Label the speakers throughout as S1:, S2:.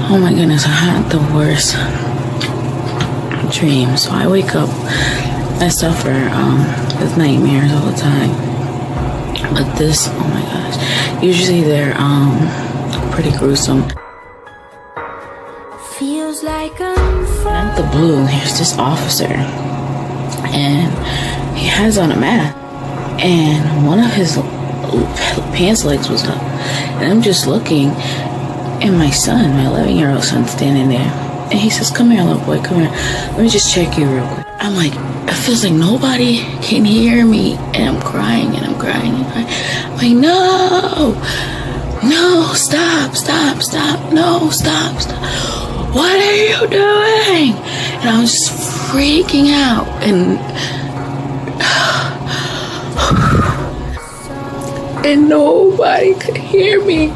S1: Oh my goodness, I had the worst dream. So I wake up, I suffer with nightmares all the time. But this, oh my gosh, usually they're pretty gruesome.
S2: Feels like I'm
S1: Out the blue, here's this officer, and he has on a mask, and one of his pants legs was up, and I'm just looking, and my son, my 11-year-old son, standing there, and he says, "Come here, little boy, come here. Let me just check you real quick." I'm like, it feels like nobody can hear me, and I'm crying, and I'm crying, and crying. I'm like, no, stop, no, stop. What are you doing? And I was just freaking out, and nobody could hear me.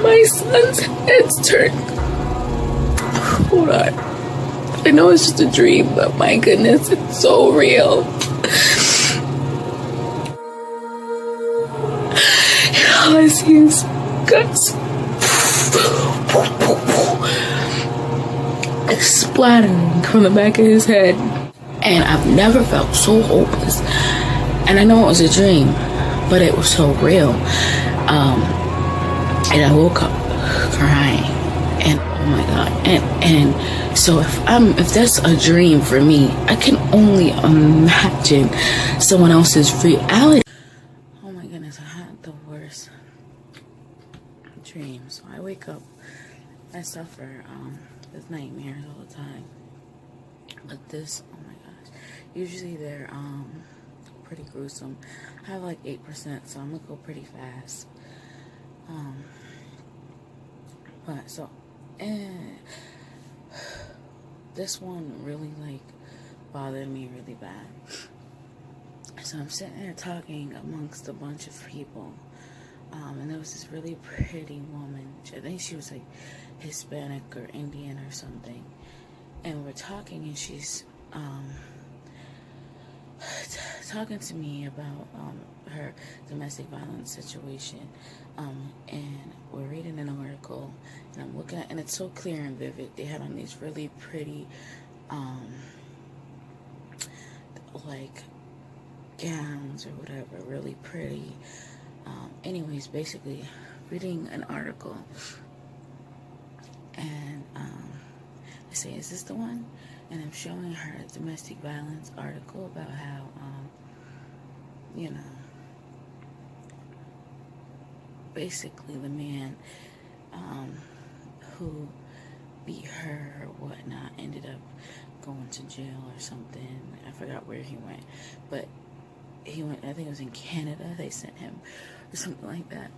S1: My son's head's turned. Hold on. I know it's just a dream, but my goodness, it's so real. And all I see is guts splattering from the back of his head. And I've never felt so hopeless. And I know it was a dream, but it was so real. And I woke up crying, and oh my god, and so if that's a dream for me, I can only imagine someone else's reality. Oh my goodness, I had the worst dream. So I wake up, I suffer with nightmares all the time. But this, oh my gosh, usually they're pretty gruesome. I have like 8%, so I'm gonna go pretty fast. But so, this one really like bothered me really bad. So I'm sitting there talking amongst a bunch of people, and there was this really pretty woman. I think she was like Hispanic or Indian or something, and we're talking, and she's talking to me about her domestic violence situation, and we're reading an article, and I'm looking at, and it's so clear and vivid. They had on these really pretty like gowns or whatever, really pretty. Anyways, basically reading an article, and I say, "Is this the one?" And I'm showing her a domestic violence article about how you know, basically the man who beat her or whatnot ended up going to jail or something. I forgot where he went, but he went, I think it was in Canada, they sent him or something like that.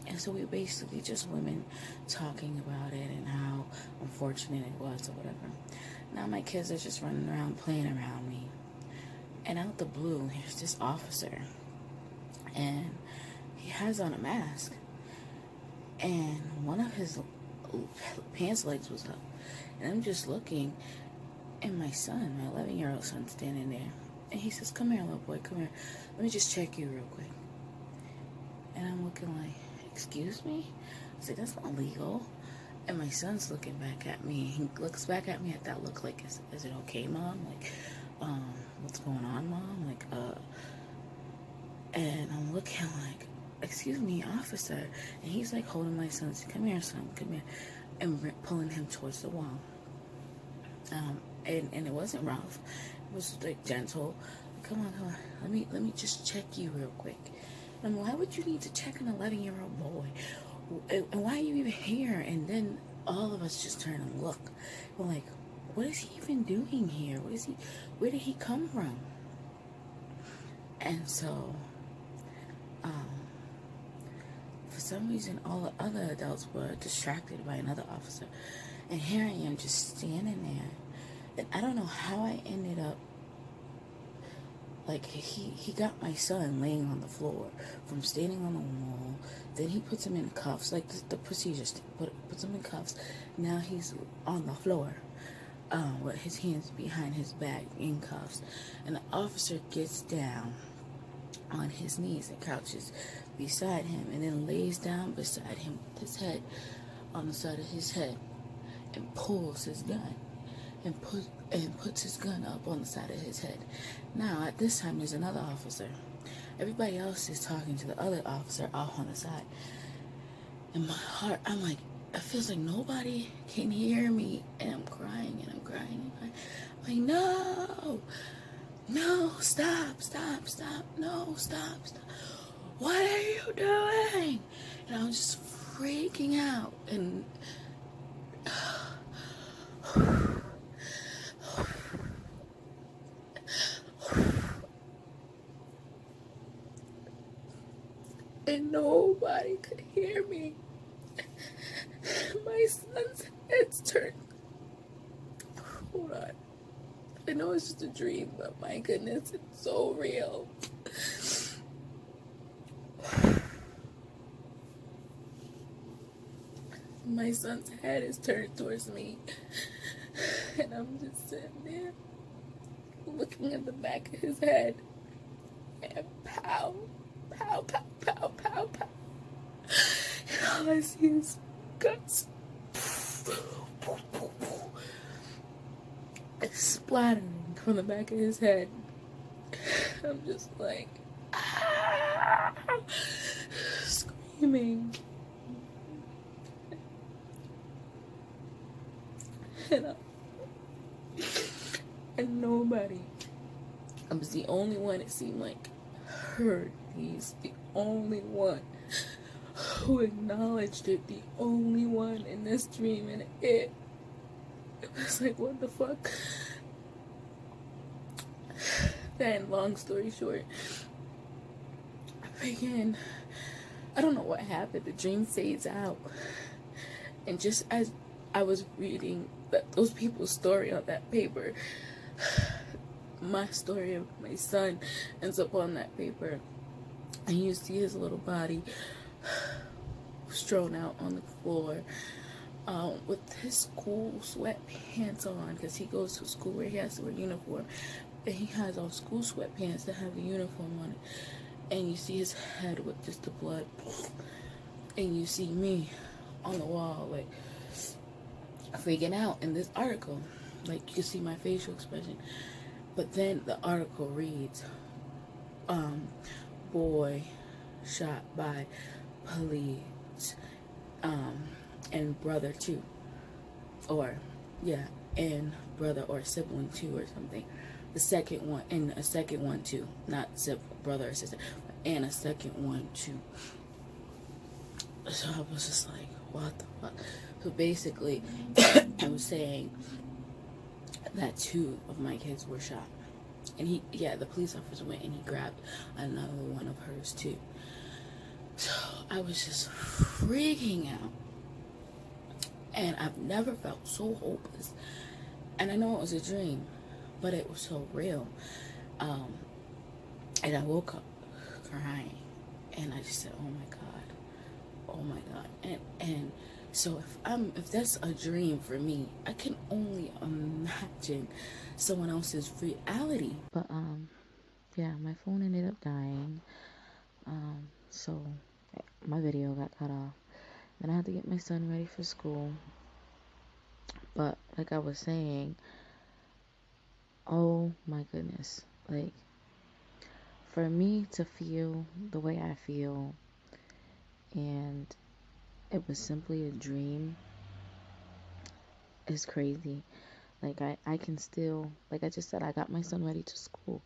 S1: And so we basically just women talking about it and how unfortunate it was or whatever. Now my kids are just running around playing around me, and out the blue, here's this officer, and he has on a mask, and one of his pants legs was up, and I'm just looking, and my son, my 11-year-old son, standing there, and he says, "Come here, little boy, come here. Let me just check you real quick." And I'm looking like, "Excuse me?" I was like, "That's not legal." And my son's looking back at me. He looks back at me at that look like, is it okay, Mom? Like, what's going on, Mom? Like, and I'm looking like, "Excuse me, officer." And he's like holding my son, saying, "Come here, son, come here," and pulling him towards the wall. And it wasn't rough. It was like gentle. Come on. Let me just check you real quick. And why would you need to check an 11-year-old boy? And why are you even here? And then all of us just turn and look. We're like, what is he even doing here? Where did he come from? And so, for some reason, all the other adults were distracted by another officer. And here I am just standing there. And I don't know how I ended up, like, he got my son laying on the floor from standing on the wall. Then he puts him in cuffs, like the procedures, puts him in cuffs. Now he's on the floor with his hands behind his back in cuffs. And the officer gets down on his knees and crouches beside him, and then lays down beside him with his head on the side of his head, and pulls his gun and puts his gun up on the side of his head. Now at this time there's another officer. Everybody else is talking to the other officer off on the side. In my heart, I'm like, it feels like nobody can hear me, and I'm crying and I'm crying. I'm like, no, stop, no, stop. What are you doing? And I was just freaking out, and nobody could hear me. My son's head's turned. Hold on. I know it's just a dream, but my goodness, it's so real. My son's head is turned towards me, and I'm just sitting there looking at the back of his head, and pow, pow, pow, pow, pow, pow. And all I see is guts splattering from the back of his head. I'm just like, screaming. And nobody, I was the only one, it seemed like, heard. He's the only one who acknowledged it, the only one in this dream, and it was like, what the fuck? Then, long story short, again, I don't know what happened. The dream fades out, and just as I was reading those people's story on that paper, my story of my son ends up on that paper, and you see his little body strewn out on the floor, with his school sweatpants on, because he goes to school where he has to wear uniform, and he has all school sweatpants that have the uniform on it, and you see his head with just the blood, and you see me on the wall, like, freaking out in this article. Like, you can see my facial expression. But then the article reads, boy shot by police, and brother too. Or, yeah, and brother or sibling too, or something. The second one, and a second one too. Not brother or sister, and a second one too. So I was just like, what the fuck? So basically, I was saying that 2 of my kids were shot. And the police officer went and he grabbed another one of hers too. So I was just freaking out. And I've never felt so hopeless. And I know it was a dream, but it was so real. And I woke up crying. And I just said, oh my God. And so if that's a dream for me, I can only imagine someone else's reality. But yeah, my phone ended up dying. So my video got cut off. Then I had to get my son ready for school. But like I was saying, oh my goodness, like, for me to feel the way I feel, and it was simply a dream, is crazy. Like, I can still, like I just said, I got my son ready for school.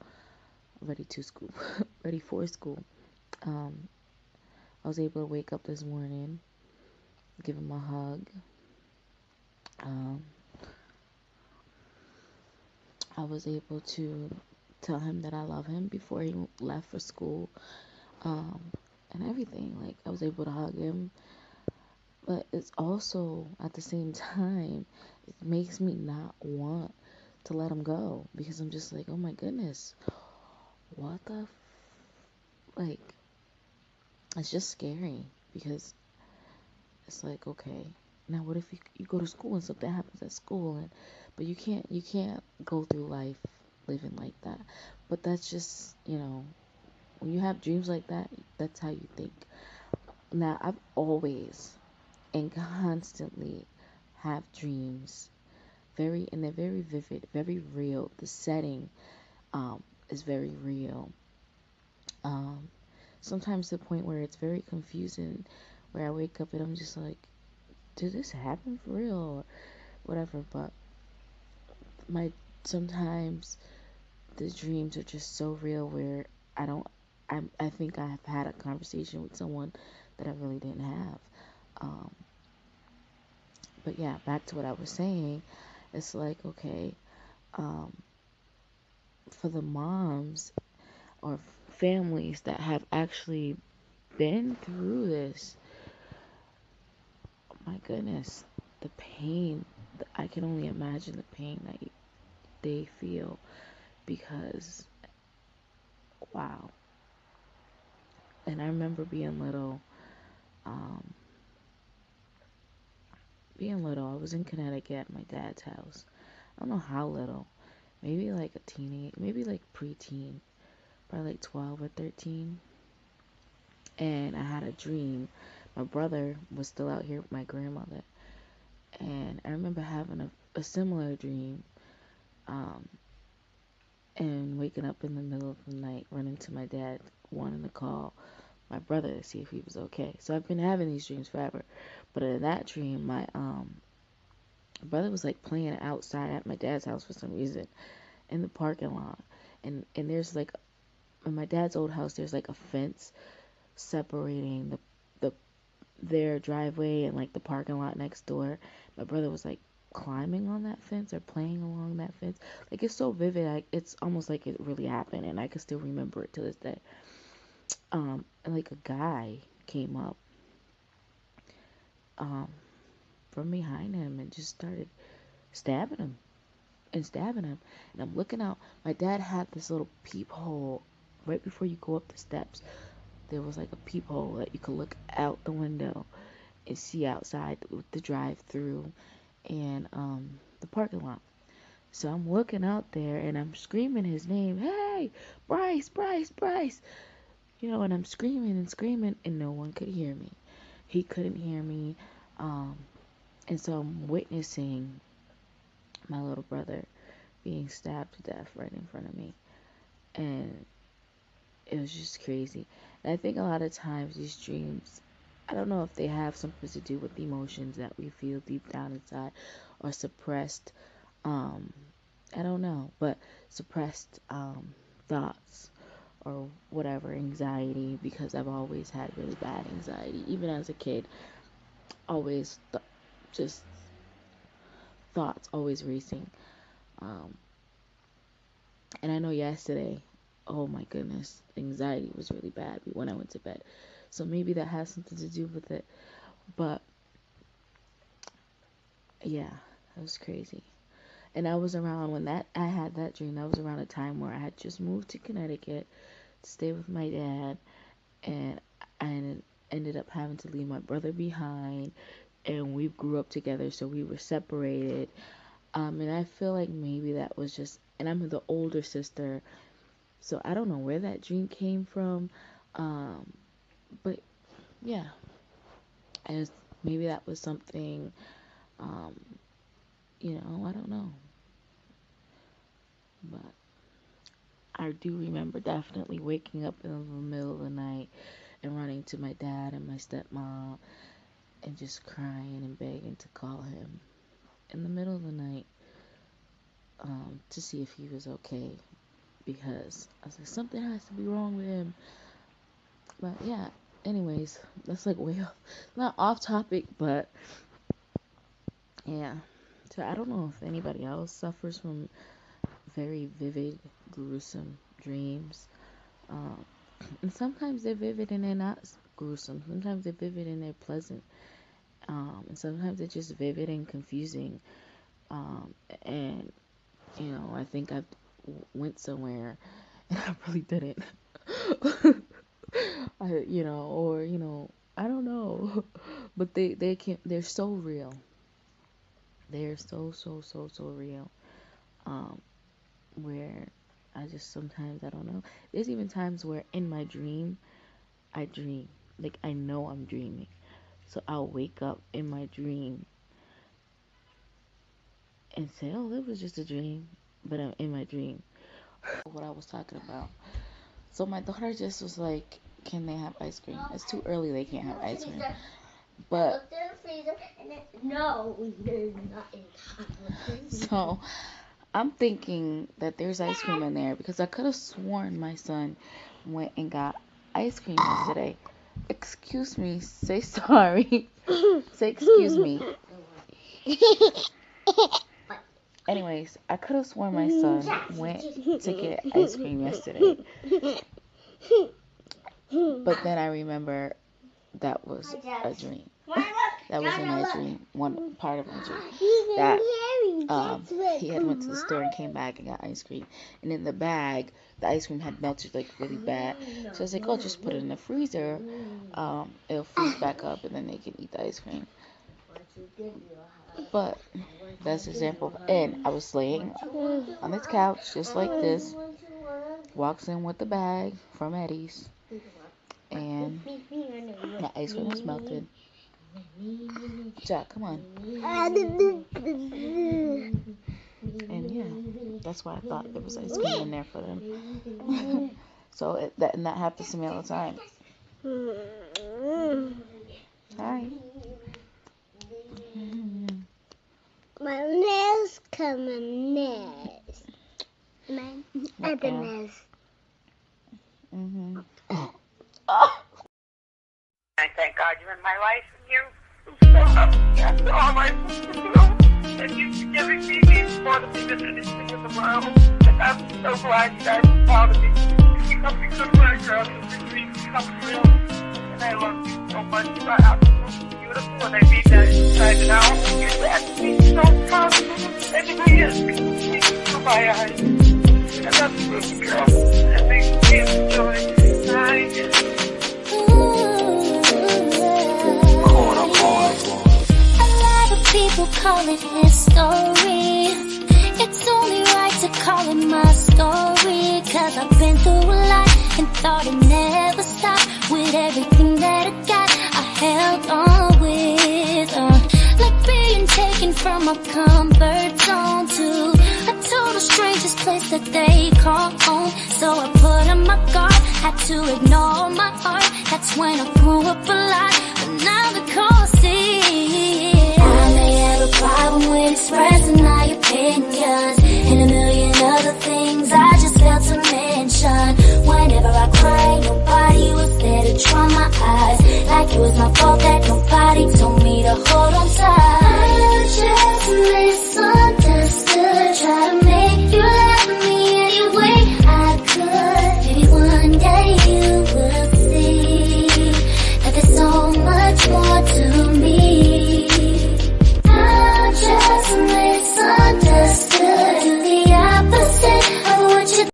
S1: I was able to wake up this morning, give him a hug. I was able to tell him that I love him before he left for school, and everything. Like, I was able to hug him. But it's also, at the same time, it makes me not want to let him go, because I'm just like, oh my goodness, what the like, it's just scary, because it's like, okay, now what if you go to school and something happens at school, but you can't go through life living like that. But that's just, When you have dreams like that, that's how you think. Now, I've always and constantly have dreams, and they're very vivid, very real. The setting is very real. Um, Sometimes to the point where it's very confusing, where I wake up and I'm just like, did this happen for real or whatever? But my sometimes the dreams are just so real where I don't. I think I've had a conversation with someone that I really didn't have. Um, but yeah, back to what I was saying. It's like, okay, um, for the moms or families that have actually been through this, my goodness, the pain, I can only imagine the pain that they feel because, wow. And I remember um, I was in Connecticut at my dad's house. I don't know how little, maybe like a teenage, maybe like preteen, probably like 12 or 13. And I had a dream. My brother was still out here with my grandmother. And I remember having a similar dream, um, and waking up in the middle of the night, running to my dad, wanting to call my brother to see if he was okay. So I've been having these dreams forever. But in that dream, my brother was like playing outside at my dad's house for some reason in the parking lot. And there's like in my dad's old house, there's like a fence separating the their driveway and like the parking lot next door. My brother was like climbing on that fence or playing along that fence. Like it's so vivid. It's almost like it really happened, and I can still remember it to this day. And like a guy came up um from behind him and just started stabbing him and stabbing him. And I'm looking out. My dad had this little peephole right before you go up the steps. There was like a peephole that you could look out the window and see outside with the drive through and the parking lot. So I'm looking out there and I'm screaming his name, hey, Bryce, Bryce, Bryce. And I'm screaming and screaming and no one could hear me. He couldn't hear me. Um, and so I'm witnessing my little brother being stabbed to death right in front of me. And it was just crazy. And I think a lot of times these dreams, I don't know if they have something to do with the emotions that we feel deep down inside or suppressed, um, I don't know, but suppressed thoughts or whatever, anxiety, because I've always had really bad anxiety. Even as a kid, always just thoughts always racing. Um, and I know yesterday, oh my goodness, anxiety was really bad when I went to bed. So maybe that has something to do with it. But yeah, it was crazy. And I was around when that I had that dream. That was around a time where I had just moved to Connecticut to stay with my dad, and I ended up having to leave my brother behind, and we grew up together, so we were separated. And I feel like maybe that was just, and I'm the older sister, so I don't know where that dream came from. Um, but yeah, and maybe that was something. Um, I don't know, but I do remember definitely waking up in the middle of the night and running to my dad and my stepmom and just crying and begging to call him in the middle of the night, to see if he was okay, because I was like, something has to be wrong with him. But yeah, anyways, that's like way off, not off topic, but yeah. So I don't know if anybody else suffers from very vivid, gruesome dreams. Um, and sometimes they're vivid and they're not gruesome. Sometimes they're vivid and they're pleasant. And sometimes they're just vivid and confusing. And I think I went somewhere and I really didn't. I don't know, but they're so real. They're so so so so real. Um, where sometimes, I don't know. There's even times where in my dream, I dream. Like, I know I'm dreaming. So I'll wake up in my dream and say, oh, it was just a dream. But I'm in my dream. What I was talking about. So my daughter just was like, can they have ice cream? It's too early, they can't have ice cream. But no, there's not in. So I'm thinking that there's ice cream in there because I could have sworn my son went and got ice cream yesterday. Excuse me, say sorry. Say excuse me. Anyways, I could have sworn my son went to get ice cream yesterday. But then I remember that was a dream. That was in my dream, one part of my dream. That he had went to the store and came back and got ice cream. And in the bag, the ice cream had melted like really bad. So I was like, oh, just put it in the freezer. It'll freeze back up and then they can eat the ice cream. But that's an example. And I was laying on this couch just like this. Walks in with the bag from Eddie's. And my ice cream was melted. Jack, come on. And yeah, that's why I thought there was ice cream in there for them. So that happens to me all the time. Hi.
S2: My nails come next. My other nails.
S3: I thank God you're in my life and you so helped me after all I went through. And you forgiving me means more to me than anything in the world. And I'm so glad you guys are proud of me. You helped me good work, girl. Your dreams come true. And I love you so much. You are absolutely beautiful. And I mean that inside and out. Your dad makes me so proud of you. And he is me through my eyes. And that's really girl. It makes me enjoy.
S4: People call it history. It's only right to call it my story. Cause I've been through a lot and thought it never stopped. With everything that I got, I held on with like being taken from my comfort zone to a total stranger's place that they call home. So I put on my guard, had to ignore my heart. That's when I grew up a lot, but now the cost is problem with expressing my opinions.